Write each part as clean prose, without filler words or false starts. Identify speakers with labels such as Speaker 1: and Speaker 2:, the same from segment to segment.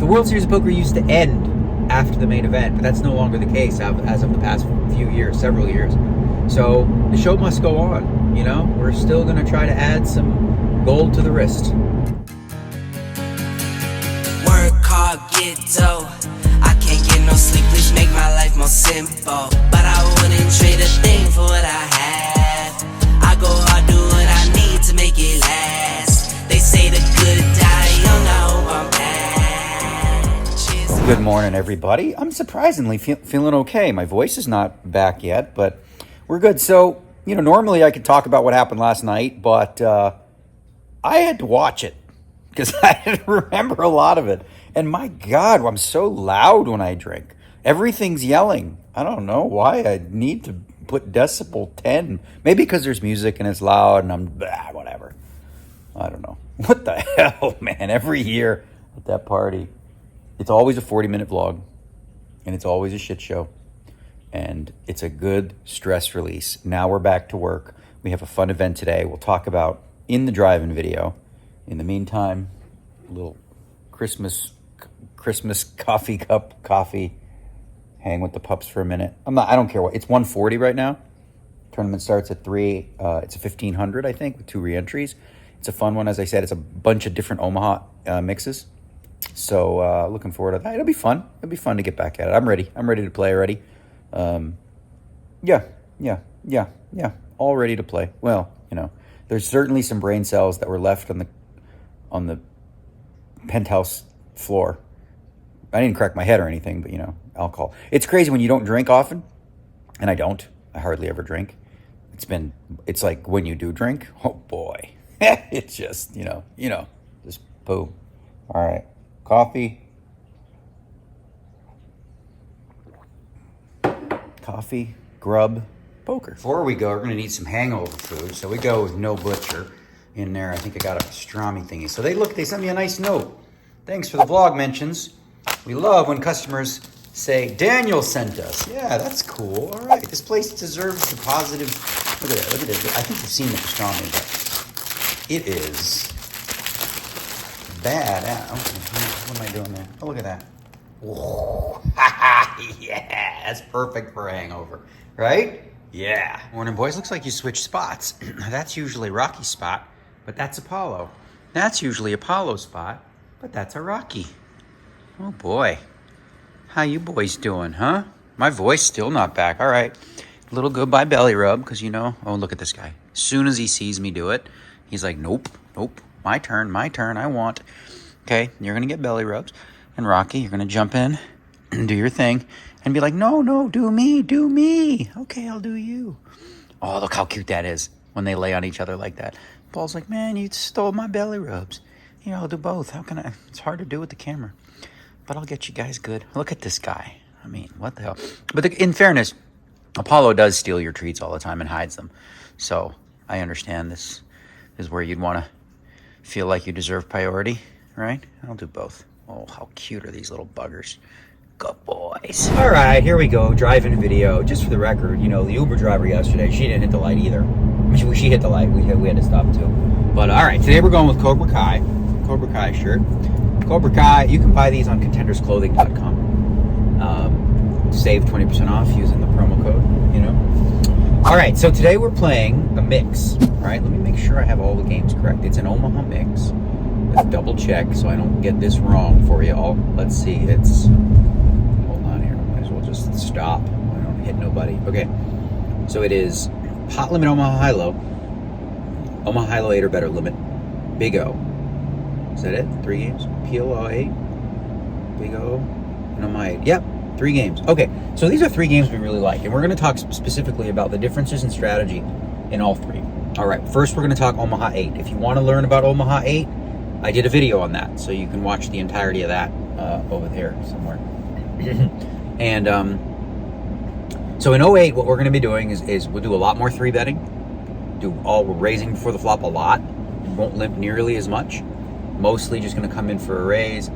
Speaker 1: the World Series of Poker used to end after the main event, but that's no longer the case as of the past few years, several years. So the show must go on, you know? We're still going to try to add some gold to the wrist.
Speaker 2: Work hard, get dough. I can't get no sleep, please make my life more simple. But I wouldn't trade a thing for what I have. I go hard, do what I need to make it last. They say the good die young, I hope I'm back. Cheers.
Speaker 3: Good morning, everybody. I'm surprisingly feeling okay. My voice is not back yet, but we're good. So, you know, normally I could talk about what happened last night, but I had to watch it because I didn't remember a lot of it. And my God, I'm so loud when I drink. Everything's yelling. I don't know why I need to put decibel 10. Maybe because there's music and it's loud and I'm whatever. I don't know. What the hell, man? Every year at that party, it's always a 40-minute vlog and it's always a shit show. And it's a good stress release. Now we're back to work. We have a fun event today. We'll talk about in the drive-in video. In the meantime, a little Christmas coffee cup coffee. Hang with the pups for a minute. I don't care what. It's 140 right now. Tournament starts at 3. It's a 1500, I think, with 2 re-entries. It's a fun one. As I said, it's a bunch of different Omaha mixes. So looking forward to that. It'll be fun. It'll be fun to get back at it. I'm ready. I'm ready to play already. Yeah. All ready to play. Well, you know, there's certainly some brain cells that were left on the penthouse floor. I didn't crack my head or anything, but, you know, alcohol. It's crazy when you don't drink often, and I don't. I hardly ever drink. It's like when you do drink, oh boy. It's just, you know, just boom. All right, coffee, grub, poker. Before we go, we're going to need some hangover food, so we go with No Butcher in there. I think I got a pastrami thingy. So they sent me a nice note. Thanks for the vlog mentions. We love when customers say, Daniel sent us. Yeah, that's cool. All right. This place deserves the positive. Look at that. Look at it. I think you've seen the pastrami, but it is bad. What am I doing there? Oh, look at that. Whoa. Yeah, that's perfect for a hangover, right? Yeah. Morning, boys. Looks like you switched spots. That's usually Rocky's spot, but that's Apollo. That's usually Apollo's spot, but that's a Rocky. Oh, boy. How you boys doing, huh? My voice still not back. All right. A little goodbye belly rub, because, you know, oh, look at this guy. As soon as he sees me do it, he's like, nope. My turn, I want. Okay, you're going to get belly rubs. And Rocky, you're going to jump in and do your thing and be like, no, do me. Okay, I'll do you. Oh, look how cute that is when they lay on each other like that. Paul's like, man, you stole my belly rubs. Here, I'll do both. How can I? It's hard to do with the camera. But I'll get you guys good. Look at this guy. I mean, what the hell? But in fairness, Apollo does steal your treats all the time and hides them. So I understand this is where you'd want to feel like you deserve priority, right? I'll do both. Oh, how cute are these little buggers. Good boys. All right, here we go. Drive-in video. Just for the record, you know, the Uber driver yesterday, she didn't hit the light either. She hit the light. We had to stop too. But all right, today we're going with Cobra Kai. Cobra Kai shirt. Cobra Kai, you can buy these on contendersclothing.com. Save 20% off using the promo code, you know. All right, so today we're playing a mix, right? Let me make sure I have all the games correct. It's an Omaha mix. Let's double check so I don't get this wrong for you all. Let's see, it's, hold on here, might as well just stop. I don't hit nobody. Okay, so it is Hot Limit Omaha Hi-Lo, Omaha Hi-Lo 8 or better limit, Big O. Is that it? 3 games? PLO 8, Big O, and Omaha 8. Yep, 3 games. Okay, so these are 3 games we really like, and we're going to talk specifically about the differences in strategy in all 3. All right, first we're going to talk Omaha 8. If you want to learn about Omaha 8, I did a video on that, so you can watch the entirety of that over there somewhere. And so in 08, what we're going to be doing is we'll do a lot more 3-betting. We're raising before the flop a lot. Won't limp nearly as much. Mostly just going to come in for a raise.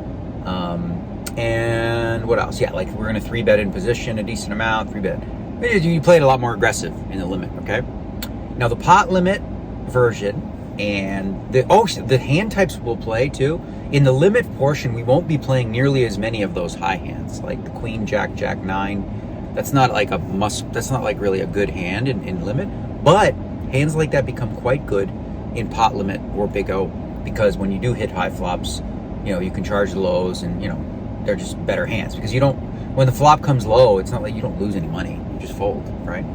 Speaker 3: And what else? Yeah, like we're going to 3-bet in position a decent amount, 3-bet. You play it a lot more aggressive in the limit, okay? Now the pot limit version and the hand types we'll play too,
Speaker 1: in the limit portion, we won't be playing nearly as many of those high hands, like the Queen, Jack, Jack 9. That's not like a must. That's not like really a good hand in limit. But hands like that become quite good in pot limit or big O, because when you do hit high flops, you can charge the lows, and they're just better hands, because you don't. When the flop comes low, it's not like you don't lose any money. You just fold, right?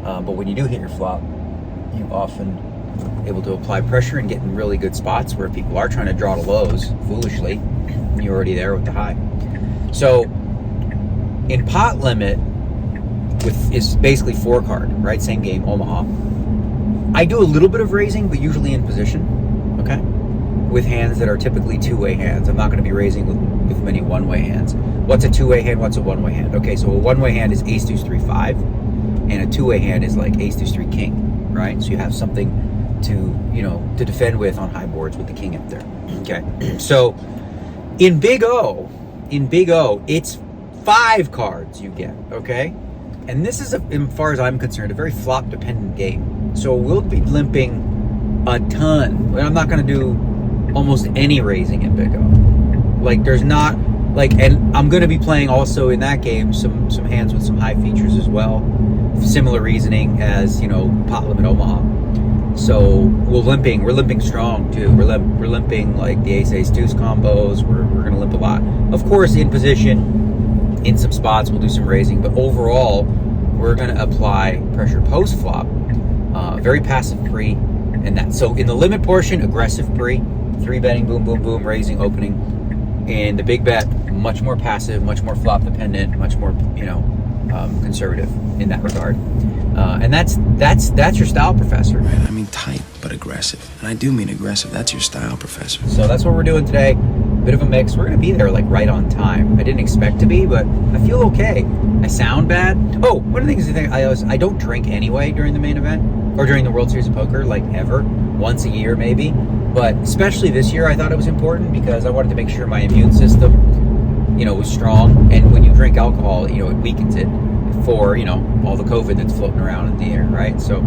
Speaker 1: But when you do hit your flop, you often able to apply pressure and get in really good spots where people are trying to draw to lows foolishly, and you're already there with the high. So in pot limit, is basically 4 card, right? Same game, Omaha. I do a little bit of raising, but usually in position, okay? With hands that are typically two-way hands. I'm not going to be raising with many one-way hands. What's a two-way hand? What's a one-way hand? Okay, so a one-way hand is ace, deuce, 3, 5, and a two-way hand is like ace, deuce, 3, king, right? So you have something to defend with on high boards with the king up there. Okay, so in big O, it's 5 cards you get, okay? And this is, as far as I'm concerned, a very flop-dependent game. So we'll be limping a ton. I'm not going to do almost any raising in big O. Like, there's not, and I'm going to be playing also in that game some hands with some high features as well. Similar reasoning as, pot limit Omaha. So we're limping strong too. We're limping like the ace deuce combos. We're going to limp a lot. Of course, in position, in some spots, we'll do some raising, but overall, we're going to apply pressure post flop. Very passive pre, and that. So in the limit portion, aggressive pre, 3-betting, boom, boom, boom, raising, opening. In the big bet, much more passive, much more flop dependent, much more conservative in that regard. And that's your style, professor.
Speaker 4: I mean tight, but aggressive. And I do mean aggressive. That's your style, professor.
Speaker 1: So that's what we're doing today. Bit of a mix. We're going to be there like right on time. I didn't expect to be, but I feel okay. I sound bad. Oh, one of the things I don't drink anyway during the main event or during the World Series of Poker, like ever. Once a year maybe. But especially this year, I thought it was important because I wanted to make sure my immune system, was strong. And when you drink alcohol, it weakens it for, all the COVID that's floating around in the air, right? So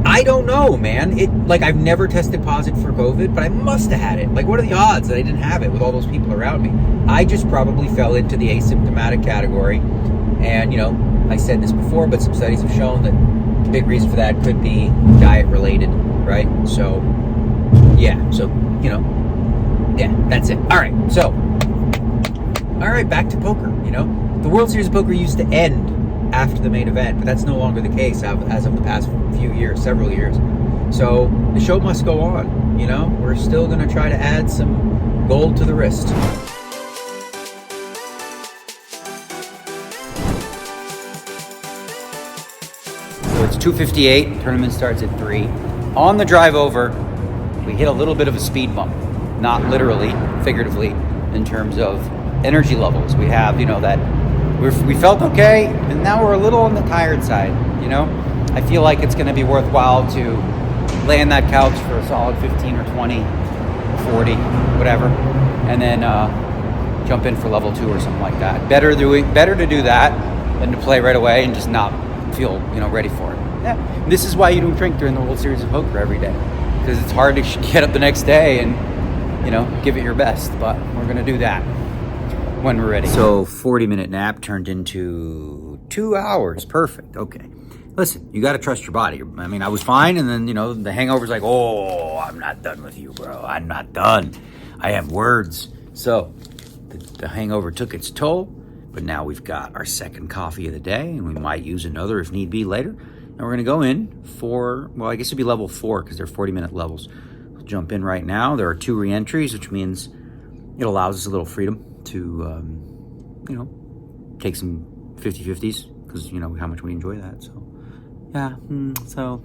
Speaker 1: I don't know, man. I've never tested positive for COVID, but I must have had it. What are the odds that I didn't have it with all those people around me? I just probably fell into the asymptomatic category. And, I said this before, but some studies have shown that a big reason for that could be diet related, right? So, yeah. So, yeah, that's it. All right, back to poker, The World Series of Poker used to end after the main event, but that's no longer the case as of the past several years. So the show must go on, We're still going to try to add some gold to the wrist.
Speaker 3: So it's 2:58. Tournament starts at 3. On the drive over, we hit a little bit of a speed bump. Not literally, figuratively, in terms of energy levels. We have, that we felt okay, and now we're a little on the tired side, I feel like it's going to be worthwhile to lay on that couch for a solid 15 or 20, 40, whatever, and then jump in for level 2 or something like that. Better to do that than to play right away and just not feel, ready for it. Yeah. This is why you don't drink during the World Series of Poker every day, because it's hard to get up the next day and, give it your best, but we're going to do that when we're ready. So 40-minute nap turned into 2 hours. Perfect. Okay. Listen, you got to trust your body. I mean, I was fine, and then, the hangover's like, oh, I'm not done with you, bro. I'm not done. I have words. So the hangover took its toll, but now we've got our second coffee of the day, and we might use another if need be later. And we're going to go in for, well, I guess it'd be level 4 because they're 40-minute levels. We'll jump in right now. There are 2 re-entries, which means it allows us a little freedom to, take some 50-50s because, how much we enjoy that. So,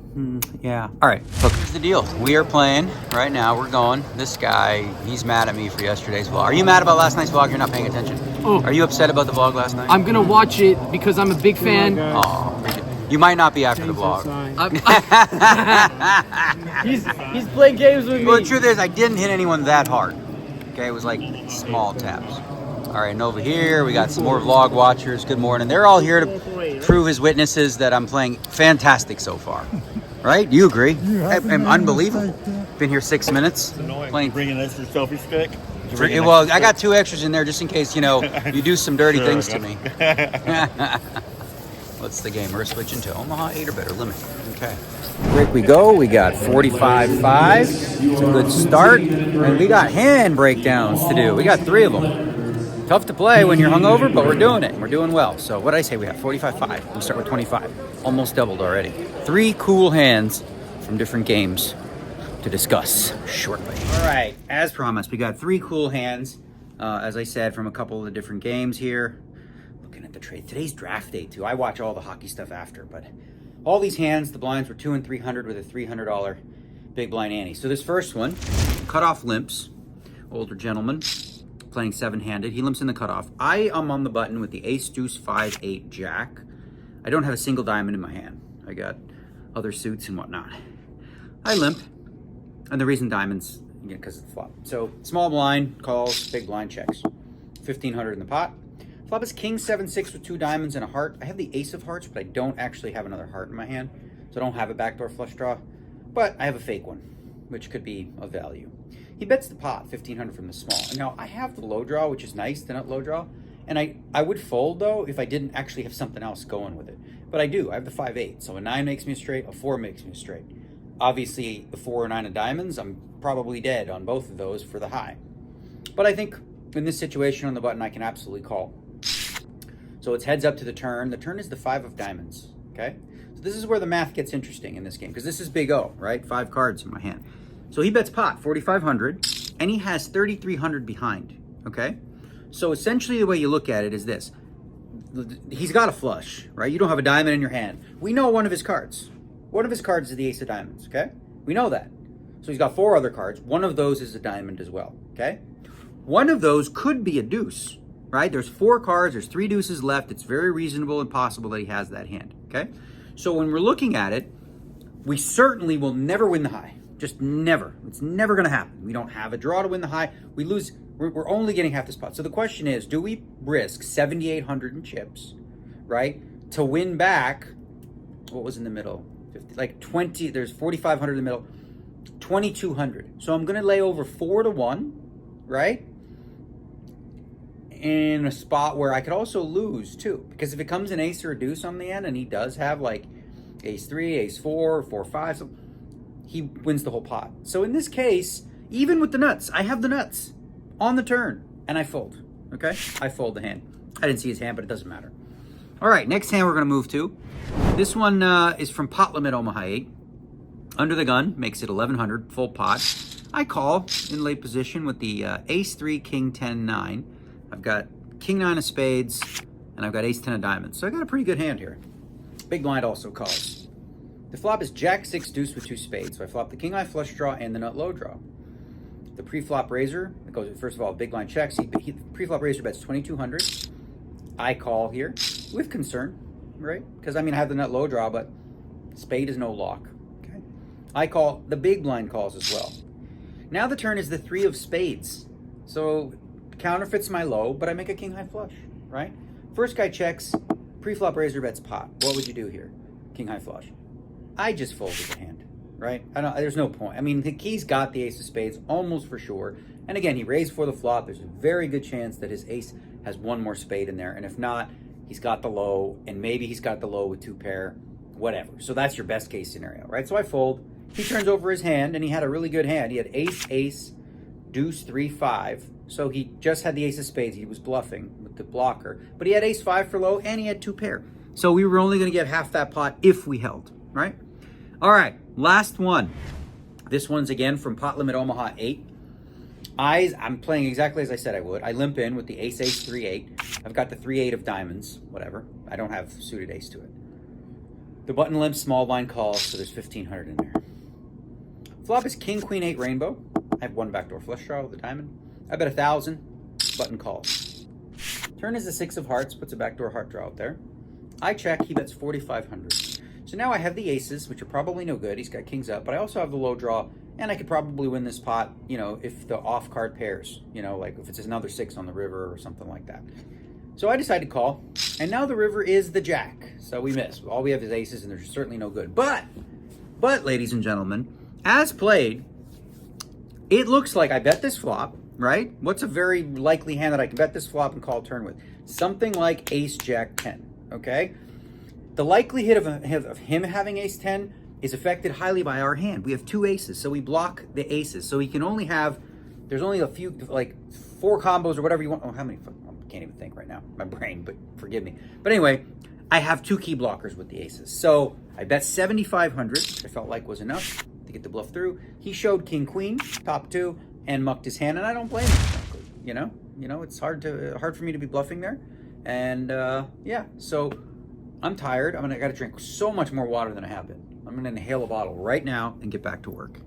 Speaker 3: yeah. All right, look, here's the deal. We are playing right now. We're going. This guy, he's mad at me for yesterday's vlog. Are you mad about last night's vlog? You're not paying attention.
Speaker 5: Oh.
Speaker 3: Are you upset about the vlog last night?
Speaker 5: I'm going to watch it because I'm a big fan.
Speaker 3: Oh, you might not be after the vlog.
Speaker 5: He's playing games with me.
Speaker 3: Well, the truth is, I didn't hit anyone that hard. Okay, it was like small taps. All right, and over here, we got some more vlog watchers. Good morning. They're all here to prove as witnesses that I'm playing fantastic so far. Right? You agree? I'm unbelievable. Been here 6 minutes.
Speaker 6: It's annoying.
Speaker 3: Playing.
Speaker 6: Bring an extra selfie stick.
Speaker 3: Well, I got 2 extras in there just in case, you know, you do some dirty things to me. What's the game? We're switching to Omaha 8 or better limit. Okay. Break we go. We got 45-5. It's a good start. And we got hand breakdowns to do. We got 3 of them. Tough to play when you're hungover, but we're doing it. We're doing well. So what did I say? We have 45-5. We start with 25. Almost doubled already. 3 cool hands from different games to discuss shortly. All right. As promised, we got 3 cool hands. As I said, from a couple of the different games here. Looking at the trade. Today's draft day, too. I watch all the hockey stuff after, but all these hands, the blinds were $200 and $300 with a $300 big blind ante. So this first one, cutoff limps, older gentleman, playing 7-handed. He limps in the cutoff. I am on the button with the ace, deuce, 5, 8, jack. I don't have a single diamond in my hand. I got other suits and whatnot. I limp, and the reason diamonds, again, because of the flop. So small blind calls, big blind checks. 1,500 in the pot. Flop is king 7-6 with 2 diamonds and a heart. I have the ace of hearts, but I don't actually have another heart in my hand, so I don't have a backdoor flush draw. But I have a fake one, which could be of value. He bets the pot, 1,500 from the small. And now I have the low draw, which is nice, the nut low draw. And I would fold, though, if I didn't actually have something else going with it. But I do. I have the 5-8. So a 9 makes me a straight, a 4 makes me a straight. Obviously, the 4 or 9 of diamonds, I'm probably dead on both of those for the high. But I think in this situation on the button, I can absolutely call. So it's heads up to the turn. The turn is the 5 of diamonds, okay? So this is where the math gets interesting in this game, because this is big O, right? 5 cards in my hand. So he bets pot, 4,500, and he has 3,300 behind, okay? So essentially the way you look at it is this. He's got a flush, right? You don't have a diamond in your hand. We know one of his cards. One of his cards is the ace of diamonds, okay? We know that. So he's got 4 other cards. One of those is a diamond as well, okay? One of those could be a deuce, right? There's 4 cards, there's 3 deuces left. It's very reasonable and possible that he has that hand, okay? So when we're looking at it, we certainly will never win the high. Just never. It's never going to happen. We don't have a draw to win the high. We lose. We're only getting half the spot. So the question is, do we risk 7,800 in chips, right, to win back, what was in the middle? 50, like 20, there's 4,500 in the middle, 2,200. So I'm going to lay over 4-1, right? In a spot where I could also lose too, because if it comes an ace or a deuce on the end and he does have like ace 3, ace 4, 4, 5, so he wins the whole pot. So in this case, even with the nuts, I have the nuts on the turn and I fold, okay? I fold the hand. I didn't see his hand, but it doesn't matter. All right, next hand we're going to move to. This one is from pot limit Omaha 8. Under the gun, makes it 1,100, full pot. I call in late position with the ace 3, king 10, 9. I've got king 9 of spades, and I've got ace 10 of diamonds. So I got a pretty good hand here. Big blind also calls. The flop is jack 6 deuce with 2 spades. So I flop the king high flush draw and the nut low draw. The pre-flop raiser, it goes, first of all, big blind checks. Pre-flop raiser bets 2,200. I call here with concern, right? Because, I mean, I have the nut low draw, but spade is no lock, okay? I call, the big blind calls as well. Now the turn is the 3 of spades. So counterfeits my low, but I make a king high flush, right? First guy checks, pre-flop raiser bets pot. What would you do here? King high flush. I just folded the hand, right? There's no point. I mean, he's got the ace of spades almost for sure. And again, he raised for the flop. There's a very good chance that his ace has one more spade in there. And if not, he's got the low, and maybe he's got the low with 2 pair, whatever. So that's your best case scenario, right? So I fold. He turns over his hand, and he had a really good hand. He had ace, ace, deuce, 3, 5. So he just had the ace of spades. He was bluffing with the blocker. But he had ace 5 for low, and he had 2 pair. So we were only going to get half that pot if we held, right? All right, last one. This one's again from pot limit Omaha 8. I'm playing exactly as I said I would. I limp in with the ace, ace, 3, 8. I've got the 3, 8 of diamonds, whatever. I don't have suited ace to it. The button limps, small blind calls, so there's 1,500 in there. Flop is king, queen, 8 rainbow. I have 1 backdoor flush draw with a diamond. I bet 1,000, button calls. Turn is the 6 of hearts, puts a backdoor heart draw out there. I check, he bets 4,500. So now I have the aces, which are probably no good. He's got kings up, but I also have the low draw, and I could probably win this pot, you know, if the off card pairs, you know, like if it's another 6 on the river or something like that. So I decided to call, and now the river is the jack. So we miss. All we have is aces, and they're certainly no good. But, ladies and gentlemen, as played, it looks like I bet this flop, right? What's a very likely hand that I can bet this flop and call turn with? Something like ace jack 10, okay? The likelihood of him having ace 10 is affected highly by our hand. We have 2 aces, so we block the aces. So he can only have, there's only a few, like 4 combos or whatever you want. Oh, how many? I can't even think right now. My brain, but forgive me. But anyway, I have 2 key blockers with the aces. So I bet 7,500, which I felt like was enough to get the bluff through. He showed king queen, top 2, and mucked his hand, and I don't blame him, frankly. You know, it's hard for me to be bluffing there. And yeah, so I'm tired. I got to drink so much more water than I have been. I'm gonna inhale a bottle right now and get back to work.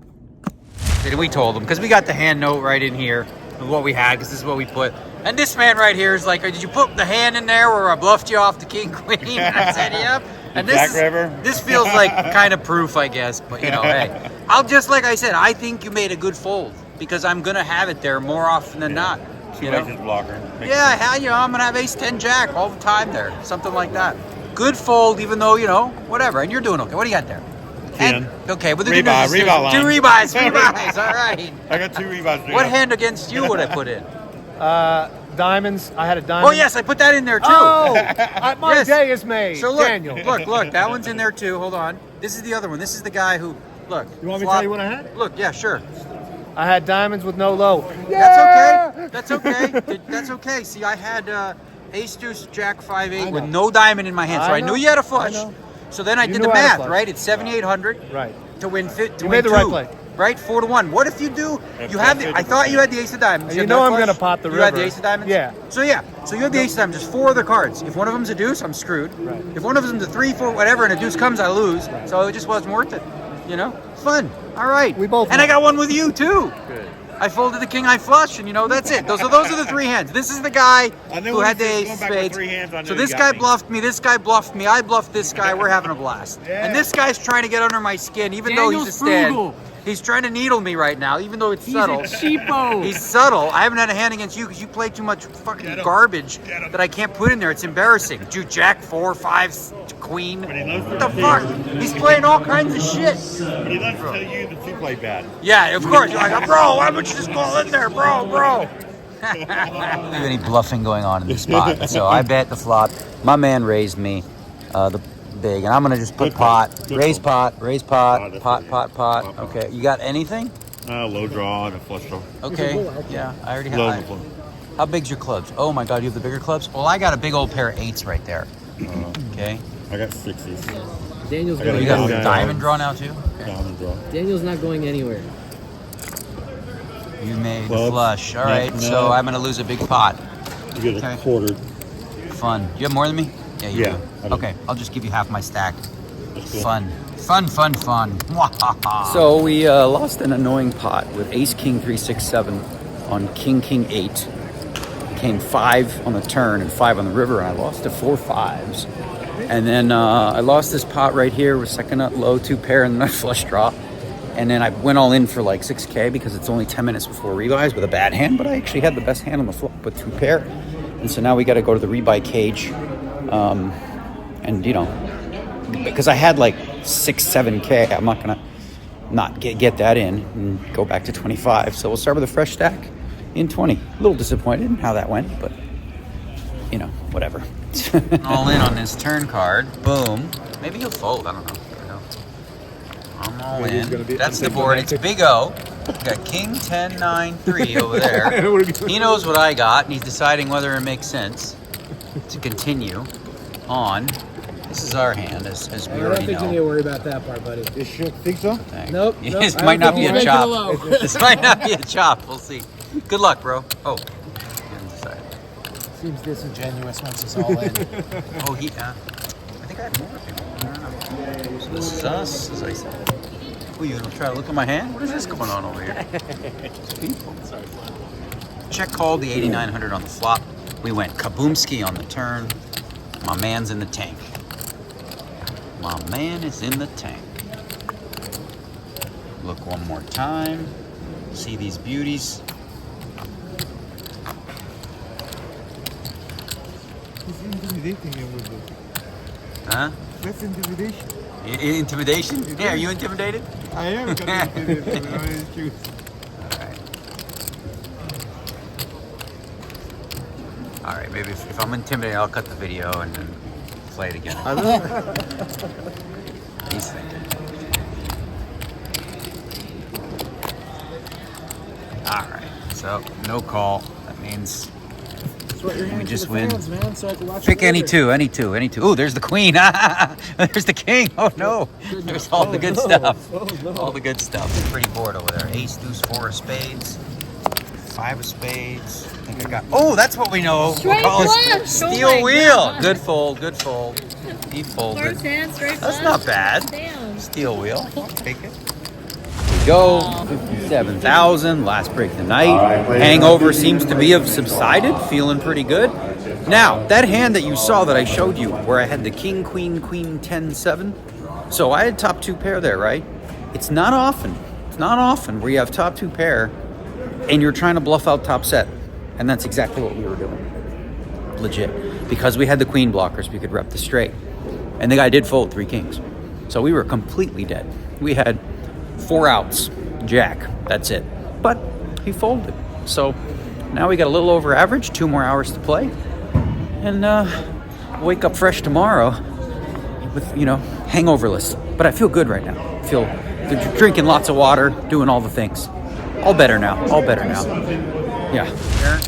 Speaker 3: And we told him, because we got the hand note right in here of what we had, because this is what we put. And this man right here is like, did you put the hand in there where I bluffed you off the king queen? And I said, yep. And this feels like kind of proof, I guess. But you know, hey, just like I said, I think you made a good fold, because I'm gonna have it there more often than not. You know?
Speaker 6: Blocker.
Speaker 3: Yeah, you know, I'm gonna have ace 10 jack all the time there, something like that. Good fold, even though, you know, whatever. And you're doing okay. What do you got there?
Speaker 6: 10.
Speaker 3: Okay, well,
Speaker 6: Rebuy line.
Speaker 3: 2 rebuys, all right.
Speaker 6: I got 2 rebuys.
Speaker 3: What hand against you would I put in?
Speaker 5: Diamonds. I had a diamond.
Speaker 3: Oh, yes, I put that in there, too.
Speaker 5: Oh, my
Speaker 3: Yes.
Speaker 5: day is made.
Speaker 3: So look,
Speaker 5: Daniel.
Speaker 3: look, that one's in there, too. Hold on. This is the other one. This is the guy who, look.
Speaker 5: You want me to tell you what I had?
Speaker 3: Look, yeah, sure.
Speaker 5: I had diamonds with no low.
Speaker 3: That's okay. That's okay. See, I had ace deuce jack 5-8 with no diamond in my hand, so I knew you had a flush. So then I did the math, right? It's 7,800
Speaker 5: right
Speaker 3: to win
Speaker 5: you made the right play.
Speaker 3: Right, 4-1. What if you do? You have the. I thought you had the ace of diamonds.
Speaker 5: You know I'm gonna pot the
Speaker 3: river.
Speaker 5: river.
Speaker 3: You had the ace of diamonds.
Speaker 5: Yeah.
Speaker 3: So you have the ace of diamonds. Just 4 other cards. If one of them's a deuce, I'm screwed.
Speaker 5: Right.
Speaker 3: If one of them's a 3, 4, whatever, and a deuce comes, I lose. Right. So it just wasn't worth it. You know, fun. All right.
Speaker 5: We both.
Speaker 3: And I got one with you too.
Speaker 5: Good.
Speaker 3: I folded the king, I flush, and you know, that's it. Those are the 3 hands. This is the guy who had the ace spades. So this guy bluffed me, this guy bluffed me, I bluffed this guy, we're having a blast. Yeah. And this guy's trying to get under my skin, even though he's a stand. He's trying to needle me right now, even though it's subtle.
Speaker 5: He's a cheapo.
Speaker 3: He's subtle. I haven't had a hand against you because you play too much fucking garbage that I can't put in there. It's embarrassing. Dude, jack 4, 5, queen. What the fuck? He's playing all kinds of shit.
Speaker 6: But he loves to tell you that you play bad.
Speaker 3: Yeah, of course. You're like, bro, why would you just call in there, bro? Any bluffing going on in this spot. So I bet the flop. My man raised me the big, and I'm gonna just put pot, raise pot, pot. Okay, you got anything?
Speaker 6: Low draw and a flush draw.
Speaker 3: Okay, yeah, I already
Speaker 6: Low
Speaker 3: have.
Speaker 6: draw.
Speaker 3: How big's your clubs? Oh my God, you have the bigger clubs? Well, I got a big old pair of 8s right there. Okay.
Speaker 6: I got 6s.
Speaker 5: Daniel's
Speaker 6: I got
Speaker 3: You
Speaker 5: going.
Speaker 3: got a
Speaker 6: Yeah.
Speaker 3: diamond draw now too? Okay.
Speaker 6: Diamond draw.
Speaker 5: Daniel's not going anywhere.
Speaker 3: You made
Speaker 6: Clubs.
Speaker 3: flush. All right,
Speaker 6: No.
Speaker 3: so I'm gonna lose a big pot.
Speaker 6: You get
Speaker 3: Okay.
Speaker 6: a quarter.
Speaker 3: Fun. You have more than me? Yeah, you
Speaker 6: Yeah, I
Speaker 3: do.
Speaker 6: do.
Speaker 3: Okay, I'll just give you half my stack.
Speaker 6: That's cool.
Speaker 3: Fun. So we lost an annoying pot with ace king 3 6 7 on king 8. Came 5 on the turn and 5 on the river, and I lost to 4 5s. And then I lost this pot right here with second up low 2 pair and then a flush draw. And then I went all in for like 6K because it's only 10 minutes before rebuys with a bad hand, but I actually had the best hand on the flop with 2 pair. And so now we got to go to the rebuy cage. And you know, because I had like 6-7K, I'm not gonna not get that in and go back to 25. So we'll start with a fresh stack in 20. A little disappointed in how that went, but you know, whatever. All in on this turn card. Boom. Maybe he'll fold. I don't know. I'm all in. That's the board. It's Big O. We got king 10 9 3 over there. He knows what I got, and he's deciding whether it makes sense to continue on. This is our hand, as we already know.
Speaker 5: I don't think you need to worry about that part, buddy.
Speaker 6: You sure think so?
Speaker 5: Nope.
Speaker 3: This might not be a chop. This might not be a chop. We'll see. Good luck, bro. Oh.
Speaker 5: Seems disingenuous once it's all in.
Speaker 3: Oh, I think I have more people. I don't know. So this is us, as I said. Oh, you gonna try to look at my hand? What is this going on over here? People. Check called the 8,900 on the flop. We went kaboomski on the turn. My man's in the tank. My man is in the tank. Look one more time. See these beauties.
Speaker 6: He's intimidating me with this.
Speaker 3: Huh?
Speaker 6: That's intimidation.
Speaker 3: Intimidation? Yeah, are you intimidated?
Speaker 6: I am intimidated.
Speaker 3: Alright. maybe if I'm intimidated, I'll cut the video and then play it again. He's thinking. All right, so no call. That means we just win.
Speaker 5: Man, so I can watch
Speaker 3: Pick any two. Oh, there's the queen. There's the king. Oh no, there's all the good stuff. All the good stuff. I'm pretty bored over there. Ace, deuce, 4 of spades, 5 of spades. I think I got. Oh, that's what we know.
Speaker 7: Straight
Speaker 3: We'll call it
Speaker 7: flush.
Speaker 3: steel
Speaker 7: Oh my
Speaker 3: wheel.
Speaker 7: God.
Speaker 3: Good fold. Good fold. He folded.
Speaker 7: First hand, straight
Speaker 3: That's
Speaker 7: flush.
Speaker 3: not bad.
Speaker 7: Damn.
Speaker 3: Steel wheel. I'll take it. We go. 57,000. Last break of the night. Hangover seems to have subsided. Feeling pretty good. Now, that hand that you saw that I showed you, where I had the king, queen, queen, 10, 7. So I had top 2 pair there, right? It's not often where you have top 2 pair and you're trying to bluff out top set. And that's exactly what we were doing. Legit. Because we had the queen blockers, we could rep the straight. And the guy did fold 3 kings. So we were completely dead. We had 4 outs, jack, that's it. But he folded. So now we got a little over average, 2 more hours to play. And wake up fresh tomorrow with, hangoverless. But I feel good right now. I feel drinking lots of water, doing all the things. All better now. Yeah.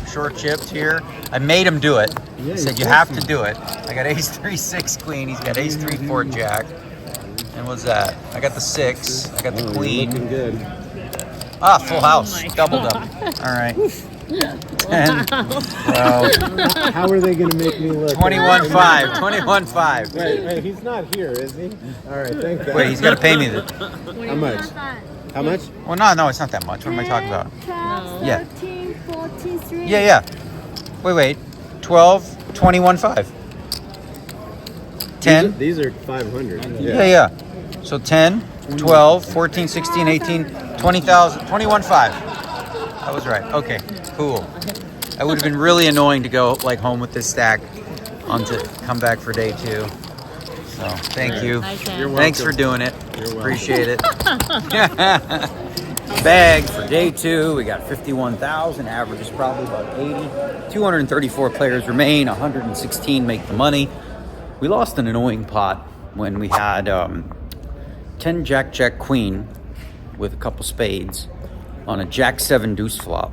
Speaker 3: Short chipped here. I made him do it. I said, you have to do it. I got ace 3, 6 queen. He's got ace 3, 4 jack. And what's that? I got the 6. I got the queen.
Speaker 5: Looking good.
Speaker 3: Full house.
Speaker 7: my
Speaker 3: Doubled up. All right. 10, 12,
Speaker 5: How are they going to make me look?
Speaker 3: 21, 5. 21, 5.
Speaker 5: Wait, he's not here, is he? All right, thank God.
Speaker 3: Wait, he's got to pay me the.
Speaker 5: How much? How much?
Speaker 3: Well, no, it's not that much. What am I talking about?
Speaker 7: 12,
Speaker 3: Yeah.
Speaker 7: 13, 14, 3.
Speaker 3: Yeah. Wait. 12, 21, 5. 10.
Speaker 5: These are 500.
Speaker 3: Yeah. So 10, 12, 14, 16, 18, 20,000, 21, 5. I was right. Okay, cool. That would have been really annoying to go home with this stack to come back for day 2. So thank you.
Speaker 7: Nice hand.
Speaker 3: Thanks for doing it. Appreciate it. Bag for day 2. We got 51,000. Average is probably about 80. 234 players remain. 116 make the money. We lost an annoying pot when we had 10 jack, jack, queen with a couple spades on a jack 7 deuce flop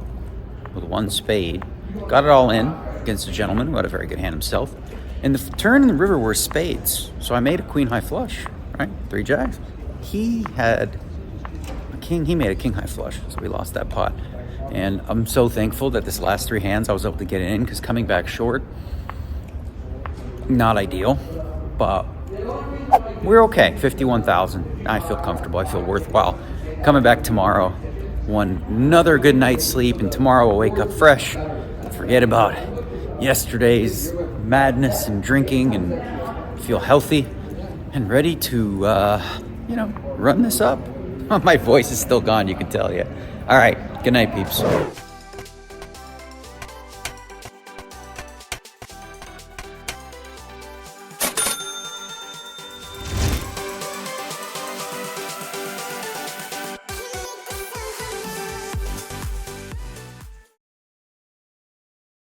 Speaker 3: with 1 spade. Got it all in against a gentleman who had a very good hand himself. And the turn in the river were spades. So I made a queen high flush, right? 3 jacks. He had a king. He made a king high flush. So we lost that pot. And I'm so thankful that this last 3 hands I was able to get it in, because coming back short, not ideal. But we're okay. 51,000. I feel comfortable. I feel worthwhile. Coming back tomorrow. Another good night's sleep, and tomorrow we'll wake up fresh, forget about yesterday's madness and drinking, and feel healthy and ready to run this up. My voice is still gone, you can tell. Yeah. All right, good night, peeps.